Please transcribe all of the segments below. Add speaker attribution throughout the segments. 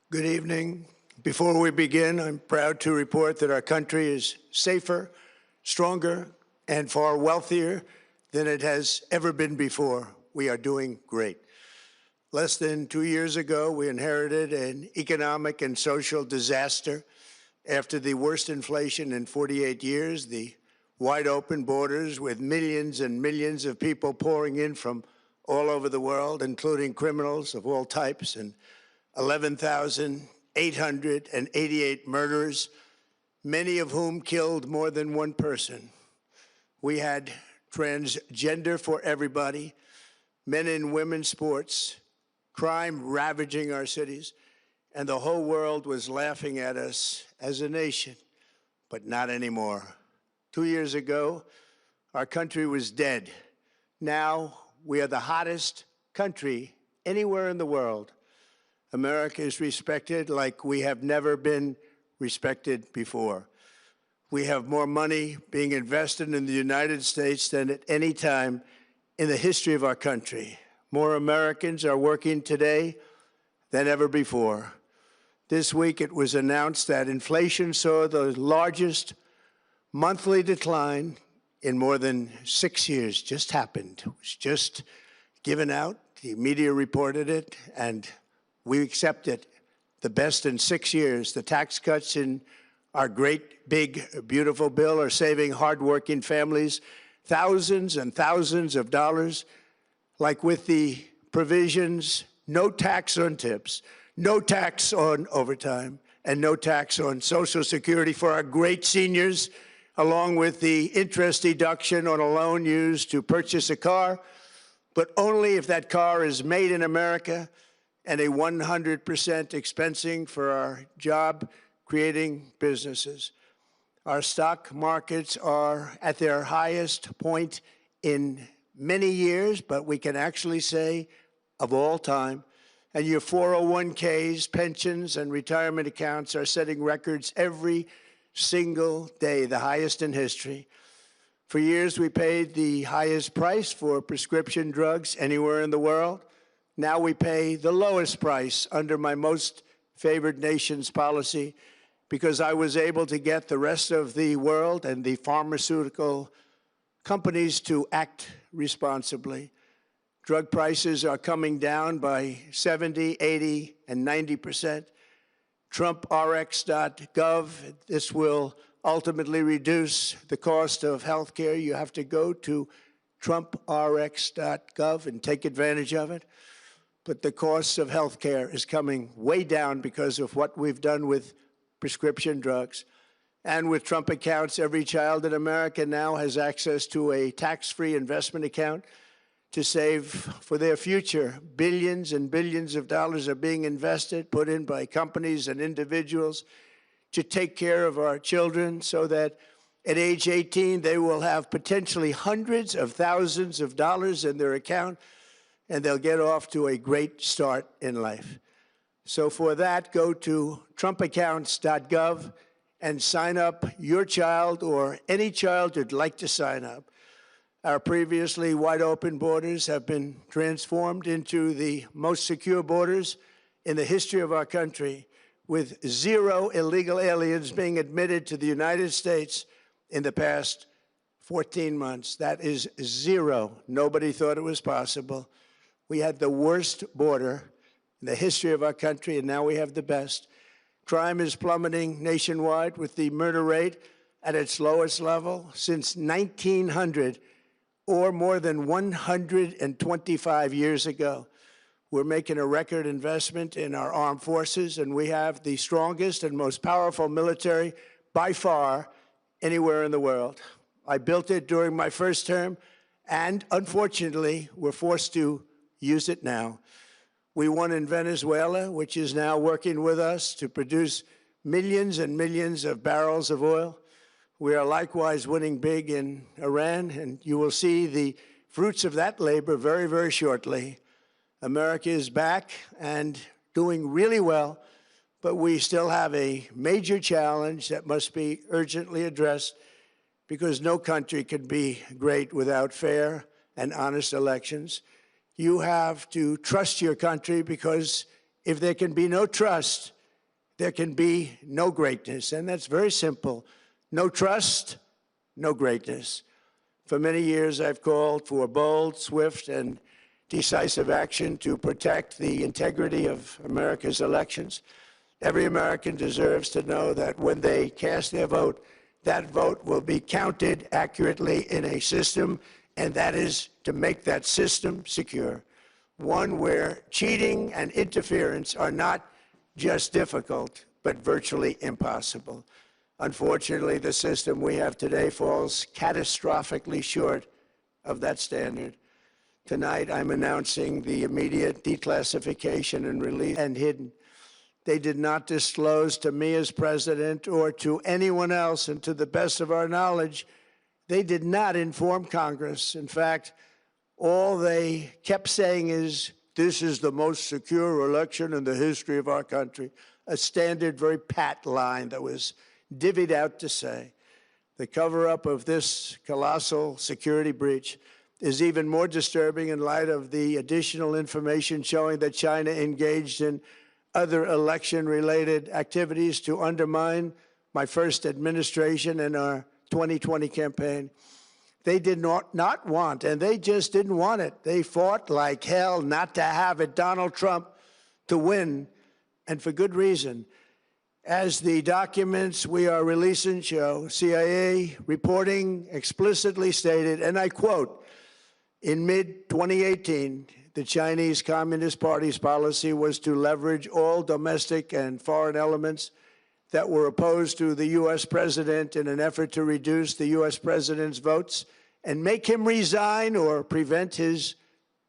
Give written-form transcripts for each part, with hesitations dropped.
Speaker 1: Good evening. Before we begin, I'm proud to report that our country is safer, stronger, and far wealthier than it has ever been before. We are doing great. Less than 2 years ago, we inherited an economic and social disaster. After the worst inflation in 48 years, the wide open borders with millions and millions of people pouring in from all over the world, including criminals of all types, and 11,888 murderers, many of whom killed more than one person. We had transgender for everybody, men and women sports, crime ravaging our cities, and the whole world was laughing at us as a nation, but not anymore. 2 years ago, our country was dead. Now we are the hottest country anywhere in the world. America is respected like we have never been respected before. We have more money being invested in the United States than at any time in the history of our country. More Americans are working today than ever before. This week it was announced that inflation saw the largest monthly decline in more than 6 years. Just happened. It was just given out. The media reported it, and we accept it. The best in 6 years. The tax cuts in our great, big, beautiful bill are saving hardworking families thousands and thousands of dollars, like with the provisions, no tax on tips, no tax on overtime, and no tax on Social Security for our great seniors, along with the interest deduction on a loan used to purchase a car, but only if that car is made in America, and a 100% expensing for our job-creating businesses. Our stock markets are at their highest point in many years, but we can actually say of all time. And your 401ks, pensions, and retirement accounts are setting records every single day, the highest in history. For years, we paid the highest price for prescription drugs anywhere in the world. Now we pay the lowest price under my most favored nation's policy because I was able to get the rest of the world and the pharmaceutical companies to act responsibly. Drug prices are coming down by 70, 80, and 90%. TrumpRx.gov, this will ultimately reduce the cost of health care. You have to go to TrumpRx.gov and take advantage of it. But the cost of health care is coming way down because of what we've done with prescription drugs. And with Trump accounts, every child in America now has access to a tax-free investment account to save for their future. Billions and billions of dollars are being invested, put in by companies and individuals to take care of our children so that at age 18, they will have potentially hundreds of thousands of dollars in their account, and they'll get off to a great start in life. So for that, go to TrumpAccounts.gov and sign up your child or any child who'd like to sign up. Our previously wide open borders have been transformed into the most secure borders in the history of our country, with 0 illegal aliens being admitted to the United States in the past 14 months. That is 0. Nobody thought it was possible. We had the worst border in the history of our country, and now we have the best. Crime is plummeting nationwide, with the murder rate at its lowest level since 1900, or more than 125 years ago. We're making a record investment in our armed forces, and we have the strongest and most powerful military by far anywhere in the world. I built it during my first term, and unfortunately, we're forced to use it now. We won in Venezuela, which is now working with us to produce millions and millions of barrels of oil. We are likewise winning big in Iran, and you will see the fruits of that labor very, very shortly. America is back and doing really well, but we still have a major challenge that must be urgently addressed because no country can be great without fair and honest elections. You have to trust your country, because if there can be no trust, there can be no greatness. And that's very simple. No trust, no greatness. For many years, I've called for bold, swift, and decisive action to protect the integrity of America's elections. Every American deserves to know that when they cast their vote, that vote will be counted accurately in a system, and that is to make that system secure, one where cheating and interference are not just difficult, but virtually impossible. Unfortunately, the system we have today falls catastrophically short of that standard. Tonight, I'm announcing the immediate declassification and release and hidden. They did not disclose to me as president or to anyone else, and to the best of our knowledge, they did not inform Congress. In fact, all they kept saying is, this is the most secure election in the history of our country, a standard, very pat line that was divvied out to say. The cover-up of this colossal security breach is even more disturbing in light of the additional information showing that China engaged in other election-related activities to undermine my first administration and our 2020 campaign. They did not want, and they just didn't want it. They fought like hell not to have it, Donald Trump, to win, and for good reason. As the documents we are releasing show, CIA reporting explicitly stated, and I quote, in mid-2018, the Chinese Communist Party's policy was to leverage all domestic and foreign elements that were opposed to the U.S. president in an effort to reduce the U.S. president's votes and make him resign or prevent his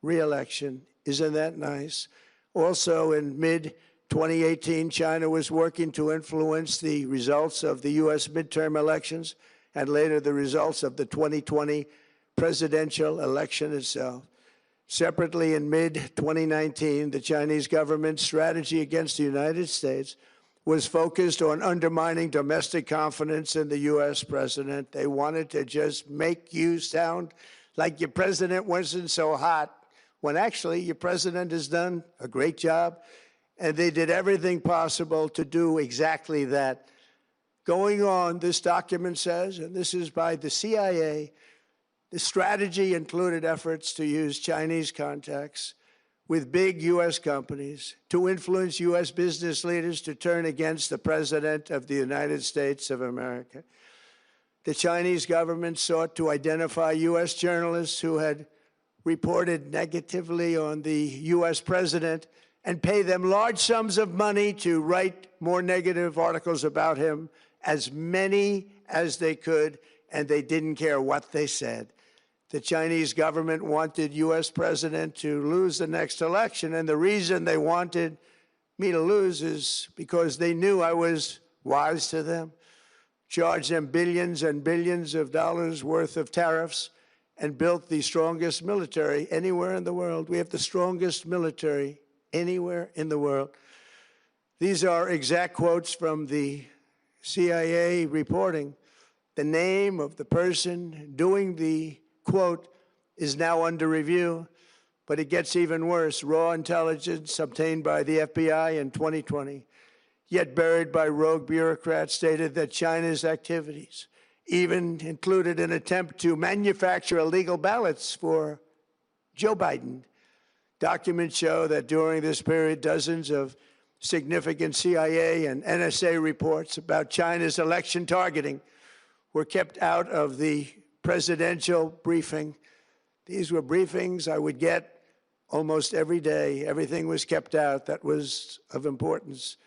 Speaker 1: re-election. Isn't that nice? Also, in mid-2018, China was working to influence the results of the U.S. midterm elections and later the results of the 2020 presidential election itself. Separately, in mid-2019, the Chinese government's strategy against the United States was focused on undermining domestic confidence in the U.S. president. They wanted to just make you sound like your president wasn't so hot, when actually your president has done a great job, and they did everything possible to do exactly that. Going on, this document says, and this is by the CIA, the strategy included efforts to use Chinese contacts with big U.S. companies to influence U.S. business leaders to turn against the President of the United States of America. The Chinese government sought to identify U.S. journalists who had reported negatively on the U.S. president and pay them large sums of money to write more negative articles about him, as many as they could, and they didn't care what they said. The Chinese government wanted U.S. president to lose the next election, and the reason they wanted me to lose is because they knew I was wise to them, charged them billions and billions of dollars worth of tariffs, and built the strongest military anywhere in the world. We have the strongest military anywhere in the world. These are exact quotes from the CIA reporting. The name of the person doing the quote is now under review, but it gets even worse. Raw intelligence obtained by the FBI in 2020, yet buried by rogue bureaucrats, stated that China's activities even included an attempt to manufacture illegal ballots for Joe Biden. Documents show that during this period, dozens of significant CIA and NSA reports about China's election targeting were kept out of the presidential briefing. These were briefings I would get almost every day. Everything was kept out that was of importance.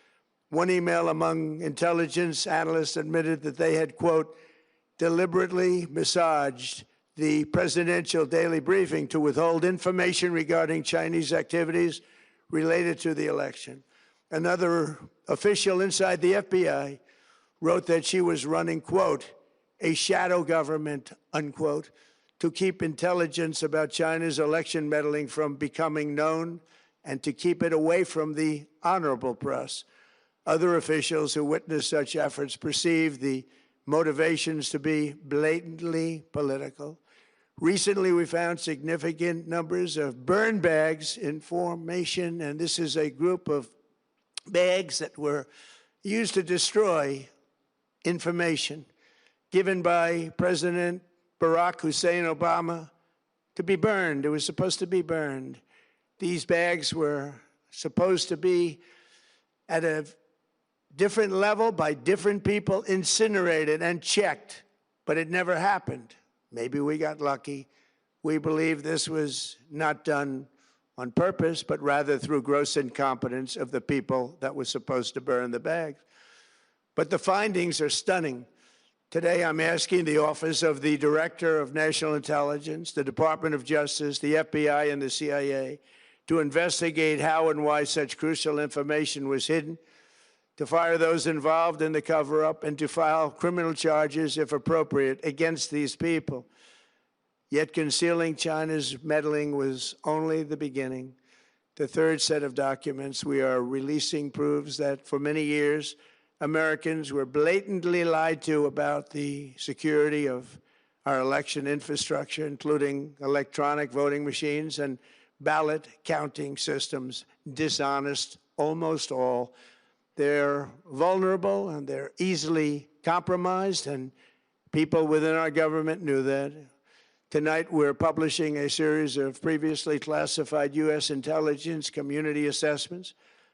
Speaker 1: One email among intelligence analysts admitted that they had, quote, deliberately massaged the presidential daily briefing to withhold information regarding Chinese activities related to the election. Another official inside the FBI wrote that she was running, quote, a shadow government, unquote, to keep intelligence about China's election meddling from becoming known and to keep it away from the honorable press. Other officials who witnessed such efforts perceived the motivations to be blatantly political. Recently, we found significant numbers of burn bags in formation, and this is a group of bags that were used to destroy information given by President Barack Hussein Obama to be burned. It was supposed to be burned. These bags were supposed to be at a different level by different people, incinerated and checked, but it never happened. Maybe we got lucky. We believe this was not done on purpose, but rather through gross incompetence of the people that were supposed to burn the bags. But the findings are stunning. Today, I'm asking the Office of the Director of National Intelligence, the Department of Justice, the FBI, and the CIA to investigate how and why such crucial information was hidden, to fire those involved in the cover-up, and to file criminal charges, if appropriate, against these people. Yet concealing China's meddling was only the beginning. The third set of documents we are releasing proves that for many years, Americans were blatantly lied to about the security of our election infrastructure, including electronic voting machines and ballot counting systems. Dishonest, almost all. They're vulnerable and they're easily compromised, and people within our government knew that. Tonight, we're publishing a series of previously classified U.S. intelligence community assessments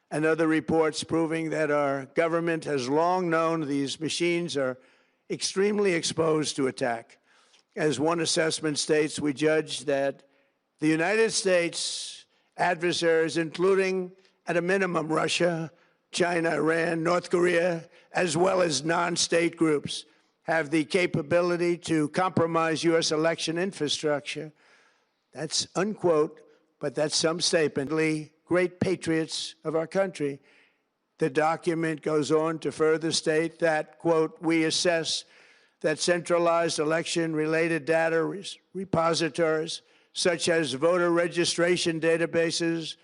Speaker 1: and other reports proving that our government has long known these machines are extremely exposed to attack. As one assessment states, we judge that the United States adversaries, including at a minimum Russia, China, Iran, North Korea, as well as non-state groups, have the capability to compromise U.S. election infrastructure. That's unquote, but that's some statement. Great patriots of our country. The document goes on to further state that, quote, we assess that centralized election-related data repositories, such as voter registration databases,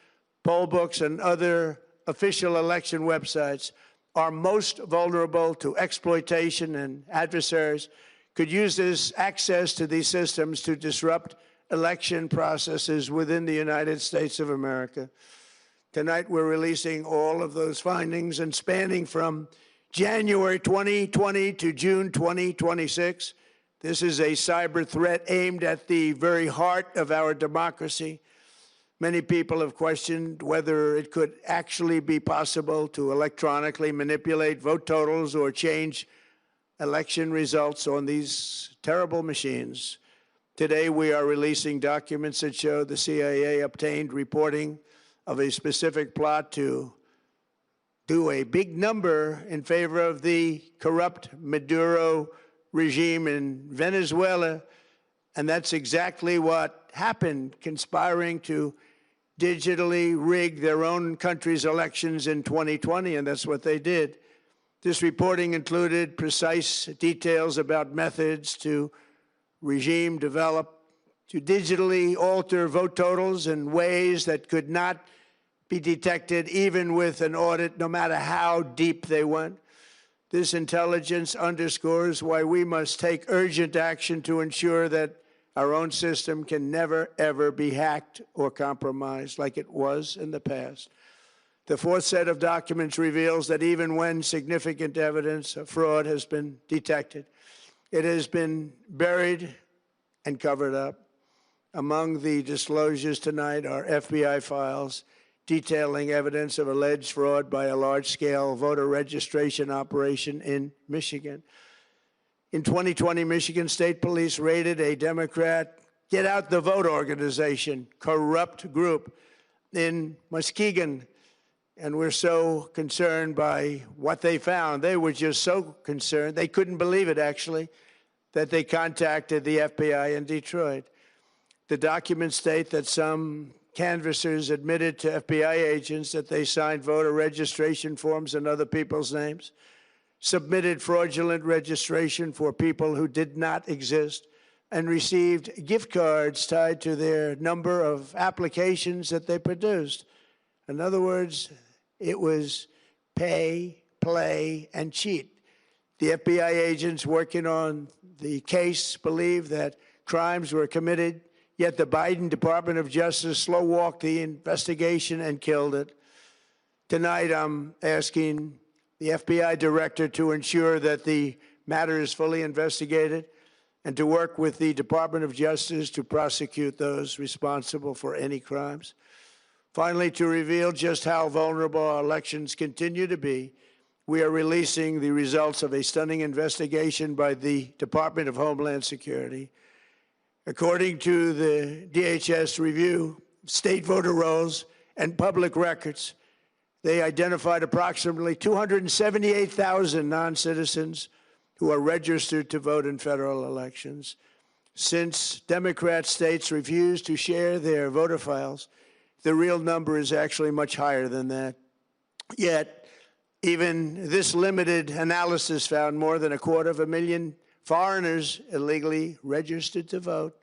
Speaker 1: poll books, and other official election websites, are most vulnerable to exploitation, and adversaries could use this access to these systems to disrupt election processes within the United States of America. Tonight, we're releasing all of those findings, and spanning from January 2020 to June 2026, this is a cyber threat aimed at the very heart of our democracy. Many people have questioned whether it could actually be possible to electronically manipulate vote totals or change election results on these terrible machines. Today, we are releasing documents that show the CIA obtained reporting of a specific plot to do a big number in favor of the corrupt Maduro regime in Venezuela. And that's exactly what happened, conspiring to digitally rig their own country's elections in 2020, and that's what they did. This reporting included precise details about methods to regime develop to digitally alter vote totals in ways that could not be detected even with an audit, no matter how deep they went. This intelligence underscores why we must take urgent action to ensure that our own system can never, ever be hacked or compromised like it was in the past. The fourth set of documents reveals that even when significant evidence of fraud has been detected, it has been buried and covered up. Among the disclosures tonight are FBI files detailing evidence of alleged fraud by a large-scale voter registration operation in Michigan. In 2020, Michigan State Police raided a Democrat Get Out the Vote organization, corrupt group in Muskegon. And we're so concerned by what they found. They were just so concerned, they couldn't believe it, actually, that they contacted the FBI in Detroit. The documents state that some canvassers admitted to FBI agents that they signed voter registration forms in other people's names, submitted fraudulent registration for people who did not exist, and received gift cards tied to their number of applications that they produced. In other words, it was pay, play, and cheat. The FBI agents working on the case believe that crimes were committed, yet the Biden Department of Justice slow-walked the investigation and killed it. Tonight, I'm asking the FBI director to ensure that the matter is fully investigated and to work with the Department of Justice to prosecute those responsible for any crimes. Finally, to reveal just how vulnerable our elections continue to be, we are releasing the results of a stunning investigation by the Department of Homeland Security. According to the DHS review, state voter rolls and public records, they identified approximately 278,000 non-citizens who are registered to vote in federal elections. Since Democrat states refuse to share their voter files, the real number is actually much higher than that. Yet, even this limited analysis found more than 250,000 foreigners illegally registered to vote.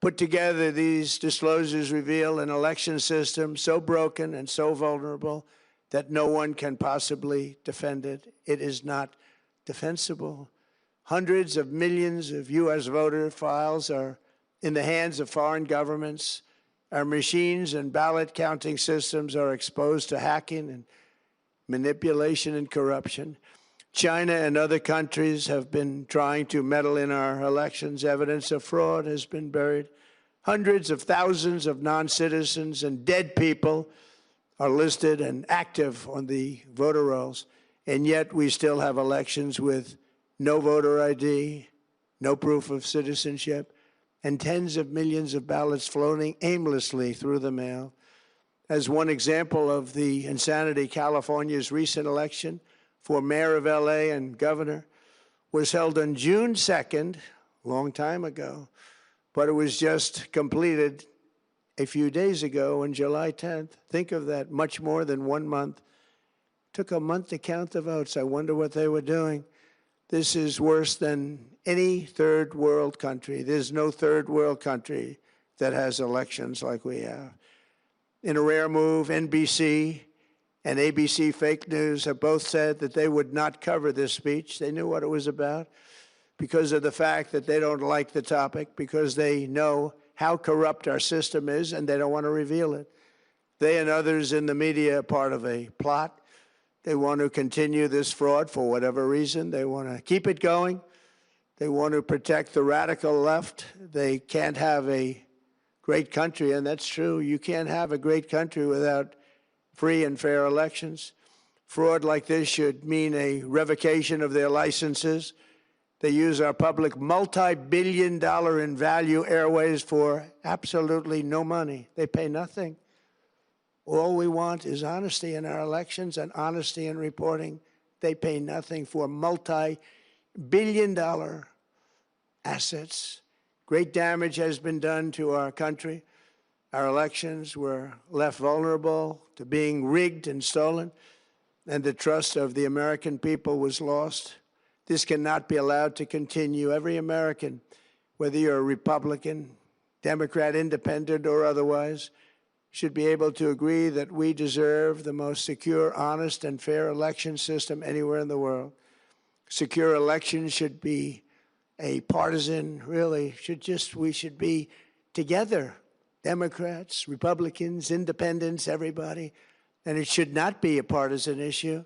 Speaker 1: Put together, these disclosures reveal an election system so broken and so vulnerable that no one can possibly defend it. It is not defensible. Hundreds of millions of U.S. voter files are in the hands of foreign governments. Our machines and ballot counting systems are exposed to hacking and manipulation and corruption. China and other countries have been trying to meddle in our elections. Evidence of fraud has been buried. Hundreds of thousands of non-citizens and dead people are listed and active on the voter rolls, and yet we still have elections with no voter ID, no proof of citizenship, and tens of millions of ballots floating aimlessly through the mail. As one example of the insanity, California's recent election for mayor of LA and governor was held on June 2nd, a long time ago, but it was just completed a few days ago on July 10th. Think of that, much more than 1 month. Took a month to count the votes. I wonder what they were doing. This is worse than any third world country. There's no third world country that has elections like we have. In a rare move, NBC and ABC Fake News have both said that they would not cover this speech. They knew what it was about because of the fact that they don't like the topic, because they know how corrupt our system is and they don't want to reveal it. They and others in the media are part of a plot. They want to continue this fraud for whatever reason. They want to keep it going. They want to protect the radical left. They can't have a great country, and that's true. You can't have a great country without free and fair elections. Fraud like this should mean a revocation of their licenses. They use our public multi-billion-dollar in value airways for absolutely no money. They pay nothing. All we want is honesty in our elections and honesty in reporting. They pay nothing for multi-billion-dollar assets. Great damage has been done to our country. Our elections were left vulnerable to being rigged and stolen, and the trust of the American people was lost. This cannot be allowed to continue. Every American, whether you're a Republican, Democrat, Independent, or otherwise, should be able to agree that we deserve the most secure, honest, and fair election system anywhere in the world. Secure elections should be a partisan, really, we should be together, Democrats, Republicans, Independents, everybody, and it should not be a partisan issue.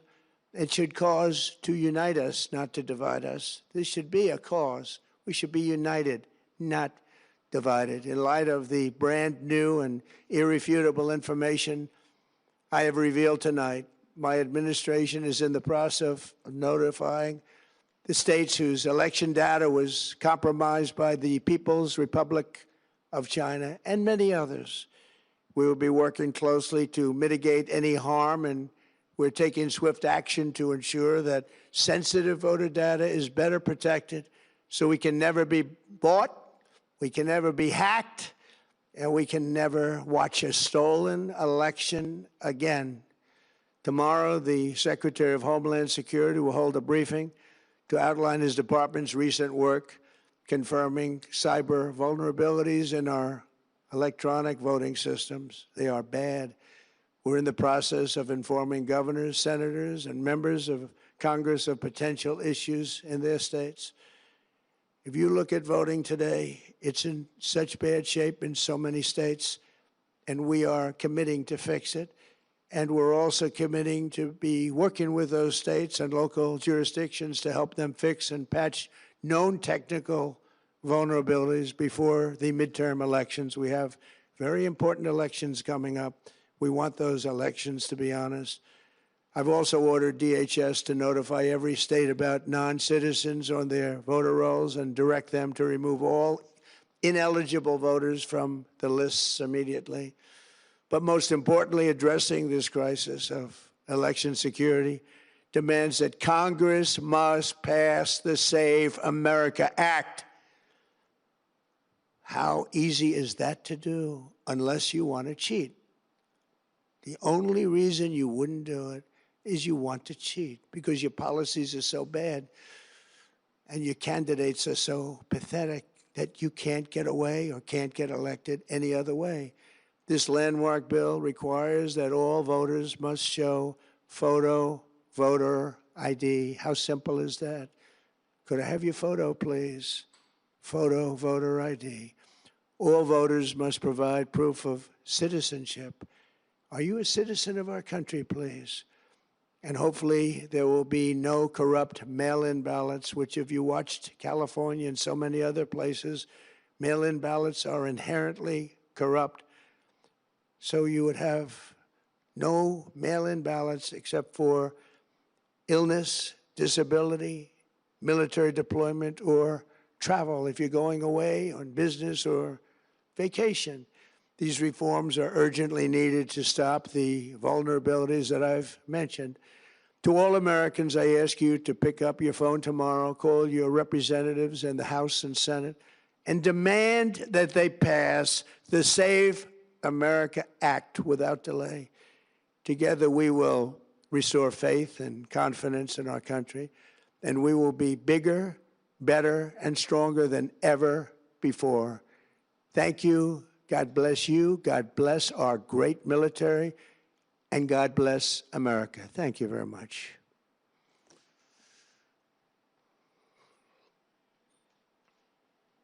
Speaker 1: It should cause to unite us, not to divide us. This should be a cause. We should be united, not divided. In light of the brand new and irrefutable information I have revealed tonight, my administration is in the process of notifying the states whose election data was compromised by the People's Republic of China and many others. We will be working closely to mitigate any harm, and we're taking swift action to ensure that sensitive voter data is better protected so we can never be bought, we can never be hacked, and we can never watch a stolen election again. Tomorrow, the Secretary of Homeland Security will hold a briefing to outline his department's recent work confirming cyber vulnerabilities in our electronic voting systems. They are bad. We're in the process of informing governors, senators, and members of Congress of potential issues in their states. If you look at voting today, it's in such bad shape in so many states, and we are committing to fix it. And we're also committing to be working with those states and local jurisdictions to help them fix and patch known technical vulnerabilities before the midterm elections. We have very important elections coming up. We want those elections to be honest. I've also ordered DHS to notify every state about non-citizens on their voter rolls and direct them to remove all ineligible voters from the lists immediately. But most importantly, addressing this crisis of election security demands that Congress must pass the Save America Act. How easy is that to do unless you want to cheat? The only reason you wouldn't do it is you want to cheat because your policies are so bad and your candidates are so pathetic that you can't get away or can't get elected any other way. This landmark bill requires that all voters must show photo voter ID. How simple is that? Could I have your photo, please? Photo voter ID. All voters must provide proof of citizenship. Are you a citizen of our country, please? And hopefully there will be no corrupt mail-in ballots, which if you watched California and so many other places, mail-in ballots are inherently corrupt. So you would have no mail-in ballots except for illness, disability, military deployment, or travel if you're going away on business or vacation. These reforms are urgently needed to stop the vulnerabilities that I've mentioned. To all Americans, I ask you to pick up your phone tomorrow, call your representatives in the House and Senate, and demand that they pass the Save America Act without delay. Together, we will restore faith and confidence in our country, and we will be bigger, better, and stronger than ever before. Thank you. God bless you. God bless our great military. And God bless America. Thank you very much.